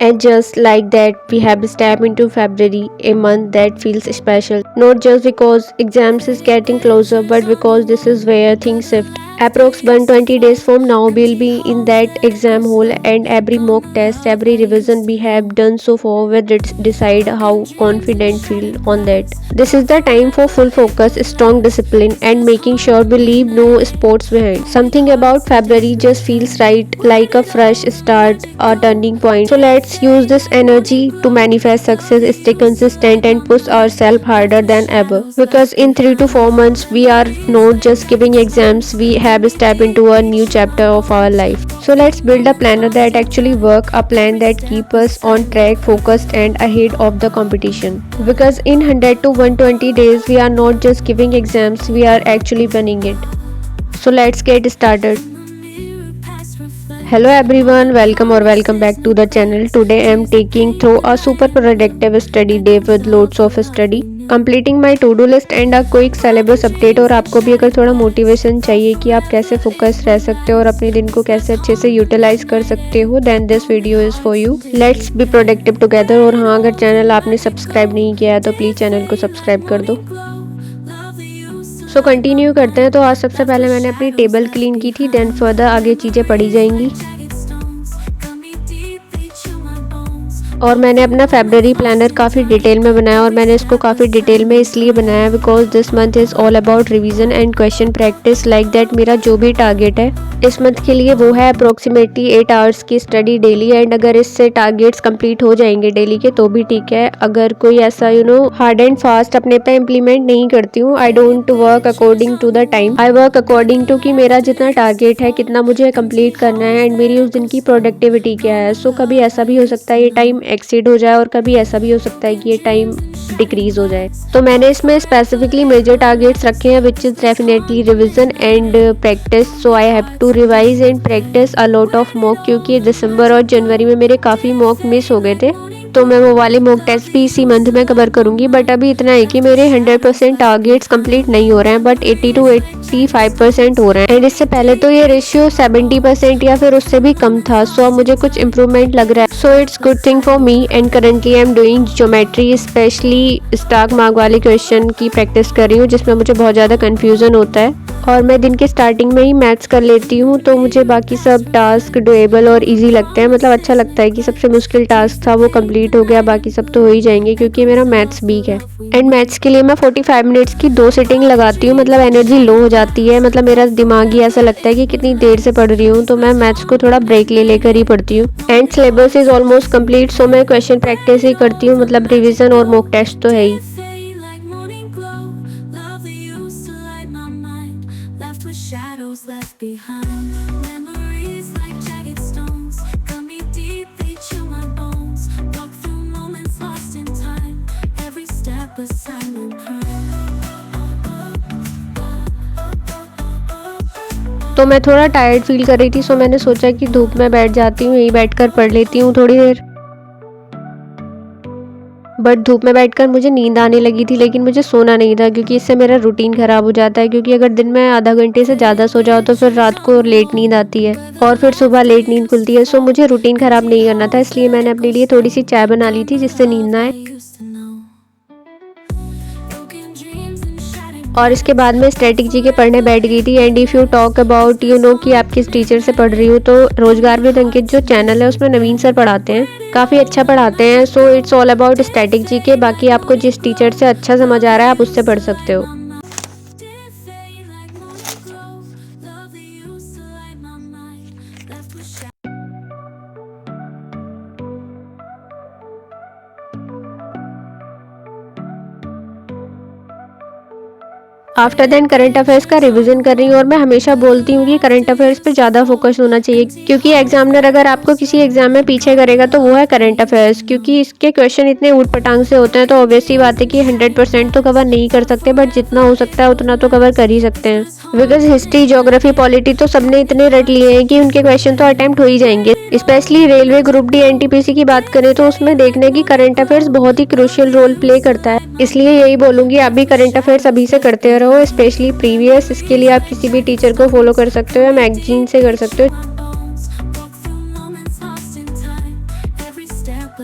And just like that, we have stepped into February, a month that feels special. Not just because exams is getting closer, but because this is where things shift. Approx 120 days from now, we'll be in that exam hall, and every mock test, every revision we have done so far will decide how confident feel on that. This is the time for full focus, strong discipline, and making sure we leave no sports behind. Something about February just feels right, like a fresh start, a turning point. So let's use this energy to manifest success, stay consistent, and push ourselves harder than ever. Because in 3 to 4 months, we are not just giving exams, we have stepped into a new chapter of our life. So let's build a planner that actually works, a plan that keeps us on track, focused, and ahead of the competition. Because in 100 to 120 days, we are not just giving exams, we are actually winning it. So let's get started. Hello everyone, welcome back to the channel. Today I am taking through a super productive study day with loads of study, completing my to-do list and a quick syllabus update। और आपको भी अगर थोड़ा motivation चाहिए कि आप कैसे focus रह सकते हो और अपने दिन को कैसे अच्छे से यूटिलाइज कर सकते हो, then this video is for you. Let's be productive together. और हाँ, अगर चैनल आपने सब्सक्राइब नहीं किया है तो प्लीज़ चैनल को सब्सक्राइब कर दो। सो कंटिन्यू करते हैं। तो आज सबसे पहले मैंने अपनी टेबल क्लीन की थी, देन फर्दर आगे चीज़ें पढ़ी जाएंगी। और मैंने अपना फेब्रुअरी प्लानर काफ़ी डिटेल में बनाया, और मैंने इसको काफ़ी डिटेल में इसलिए बनाया because this month is all about revision and question practice. Like that मेरा जो भी टारगेट है इस मंथ के लिए वो है अप्रोक्सीमेटली 8 आवर्स की स्टडी डेली। एंड अगर इससे टारगेट्स कंप्लीट हो जाएंगे डेली के तो भी ठीक है। अगर कोई ऐसा हार्ड एंड फास्ट अपने पे इम्प्लीमेंट नहीं करती हूँ, I don't work according to the time, I work according to कि मेरा जितना टारगेट है कितना मुझे कंप्लीट करना है एंड मेरी उस दिन की प्रोडक्टिविटी क्या है। सो कभी ऐसा भी हो सकता है ये टाइम एक्सीड हो जाए, और कभी ऐसा भी हो सकता है कि ये टाइम डिक्रीज हो जाए। तो मैंने इसमें स्पेसिफिकली मेजर टारगेट्स रखे हैं which is definitely revision and practice. So I have to revise and practice a lot of mock, क्योंकि दिसंबर और जनवरी में मेरे काफ़ी मॉक मिस हो गए थे। तो मैं वो वाले मॉक टेस्ट भी इसी मंथ में कवर करूंगी। बट अभी इतना है कि मेरे 100% टारगेट्स कंप्लीट नहीं हो रहे हैं, बट 80 to 85% हो रहे हैं। एंड इससे पहले तो ये रेशियो 70% या फिर उससे भी कम था। सो अब मुझे कुछ इम्प्रूवमेंट लग रहा है। So it's good thing for me. And currently I am doing geometry, specially star mark वाले क्वेश्चन की प्रैक्टिस कर रही हूँ, जिसमें मुझे बहुत ज़्यादा कन्फ्यूजन होता है। और मैं दिन के स्टार्टिंग में ही मैथ्स कर लेती हूँ, तो मुझे बाकी सब टास्क डुएबल और इजी लगते हैं। मतलब अच्छा लगता है कि सबसे मुश्किल टास्क था वो कंप्लीट हो गया, बाकी सब तो हो ही जाएंगे क्योंकि मेरा मैथ्स वीक है। एंड मैथ्स के लिए मैं 45 मिनट्स की 2 सिटिंग लगाती हूँ। मतलब एनर्जी लो हो जाती है, मतलब मेरा दिमाग ही ऐसा लगता है कि कितनी देर से पढ़ रही हूँ, तो मैं मैथ्स को थोड़ा ब्रेक ले लेकर ही पढ़ती हूँ। And syllabus is almost complete, so मैं क्वेश्चन प्रैक्टिस ही करती हूँ। मतलब रिविजन और मॉक टेस्ट तो है ही। Shadows left behind, memories like jagged stones, cut me deep, they chill my bones, walk through moments lost in time, every step a silent cry। तो मैं थोड़ा टायर्ड फील कर रही थी, सो मैंने सोचा कि धूप में बैठ जाती हूँ, यहीं बैठकर पढ़ लेती हूँ थोड़ी देर। बट धूप में बैठकर मुझे नींद आने लगी थी, लेकिन मुझे सोना नहीं था क्योंकि इससे मेरा रूटीन ख़राब हो जाता है। क्योंकि अगर दिन में आधा घंटे से ज़्यादा सो जाओ तो फिर रात को लेट नींद आती है और फिर सुबह लेट नींद खुलती है। सो मुझे रूटीन ख़राब नहीं करना था, इसलिए मैंने अपने लिए थोड़ी सी चाय बना ली थी जिससे नींद ना आए। और इसके बाद में स्ट्रेटजी के पढ़ने बैठ गई थी। And if you talk about कि आप किस टीचर से पढ़ रही हो, तो रोजगार विद अंकित जो चैनल है उसमें नवीन सर पढ़ाते हैं, काफ़ी अच्छा पढ़ाते हैं। So it's all about strategy के। बाकी आपको जिस टीचर से अच्छा समझ आ रहा है आप उससे पढ़ सकते हो। आफ्टर देन करंट अफेयर्स का रिवीजन कर रही हूँ। और मैं हमेशा बोलती हूँ कि करंट अफेयर्स पे ज़्यादा फोकस होना चाहिए, क्योंकि एग्जामिनर अगर आपको किसी एग्जाम में पीछे करेगा तो वो है करंट अफेयर्स। क्योंकि इसके क्वेश्चन इतने ऊट पटांग से होते हैं, तो ऑब्वियसली बात है कि 100% तो कवर नहीं कर सकते, बट जितना हो सकता है उतना तो कवर कर ही सकते हैं। बिकॉज हिस्ट्री, ज्योग्राफी, पॉलिटी तो सबने इतने रट लिए हैं कि उनके क्वेश्चन तो अटेम्प्ट हो ही जाएंगे। Specially railway group D NTPC की बात करें तो उसमें देखने की करंट अफेयर्स बहुत ही क्रूशियल रोल प्ले करता है। इसलिए यही बोलूँगी, आप भी करंट अफेयर्स अभी से करते रहो, स्पेशली प्रीवियस। इसके लिए आप किसी भी टीचर को फॉलो कर सकते हो या मैगजीन से कर सकते हो।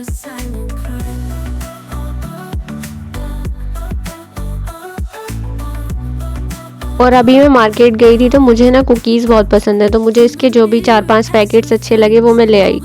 a silent cry. और अभी मैं मार्केट गई थी तो मुझे ना कुकीज़ बहुत पसंद है, तो मुझे इसके जो भी 4-5 पैकेट्स अच्छे लगे वो मैं ले आई।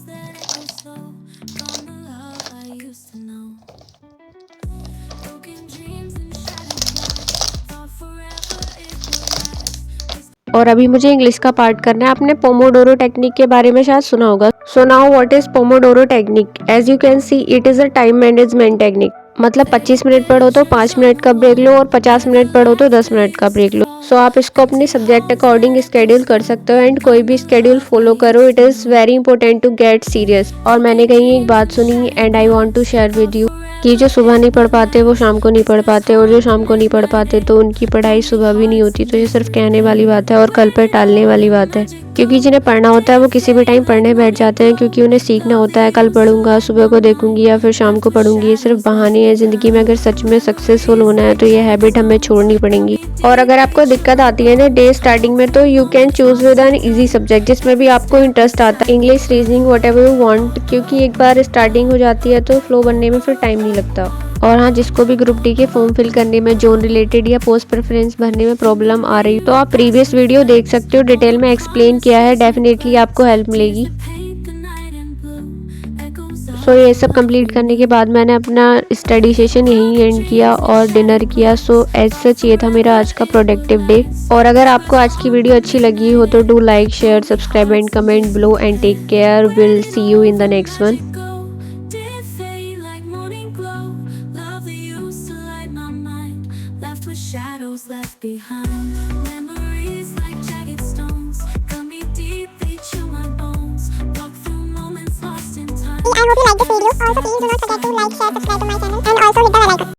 और अभी मुझे इंग्लिश का पार्ट करना है। आपने पोमोडोरो टेक्निक के बारे में शायद सुना होगा। So now what is pomodoro technique? As you can see it is a time management technique. मतलब 25 मिनट पढ़ो तो 5 मिनट का ब्रेक लो और 50 मिनट पढ़ो तो 10 मिनट का ब्रेक लो। सो आप इसको अपने सब्जेक्ट अकॉर्डिंग स्केड्यूल कर सकते हो एंड कोई भी स्केड्यूल फॉलो करो। It is very important to get serious. और मैंने कहीं एक बात सुनी and I want to share with you कि जो सुबह नहीं पढ़ पाते वो शाम को नहीं पढ़ पाते, और जो शाम को नहीं पढ़ पाते तो उनकी पढ़ाई सुबह भी नहीं होती। तो ये सिर्फ कहने वाली बात है और कल पर टालने वाली बात है, क्योंकि जिन्हें पढ़ना होता है वो किसी भी टाइम पढ़ने बैठ जाते हैं, क्योंकि उन्हें सीखना होता है कल पढ़ूंगा, सुबह को देखूंगी या फिर शाम को पढ़ूंगी। ये सिर्फ बहाने हैं। ज़िंदगी में अगर सच में सक्सेसफुल होना है तो ये हैबिट हमें छोड़नी पड़ेंगी। और अगर आपको दिक्कत आती है ना डे स्टार्टिंग में, तो you can choose with an easy subject जिसमें भी आपको इंटरेस्ट आता है, English, reasoning, whatever you want, क्योंकि एक बार स्टार्टिंग हो जाती है तो फ्लो बनने में फिर टाइम नहीं लगता। और हाँ, जिसको भी ग्रुप डी के फॉर्म फिल करने में, जोन रिलेटेड या पोस्ट प्रेफरेंस भरने में प्रॉब्लम आ रही तो आप प्रीवियस वीडियो देख सकते हो, डिटेल में एक्सप्लेन किया है, डेफिनेटली आपको हेल्प मिलेगी। सो ये सब कंप्लीट करने के बाद मैंने अपना स्टडी सेशन यहीं एंड किया और डिनर किया। सो एज सच ये था मेरा आज का प्रोडक्टिव डे। और अगर आपको आज की वीडियो अच्छी लगी हो तो do like, share, subscribe and comment below and take care. Will see you in the next one. Shadows left behind, memories like jagged stones, cut me deep, they chill my bones, walk through moments lost in time. I hope you like this video. Also, please do not forget to like, share, subscribe to my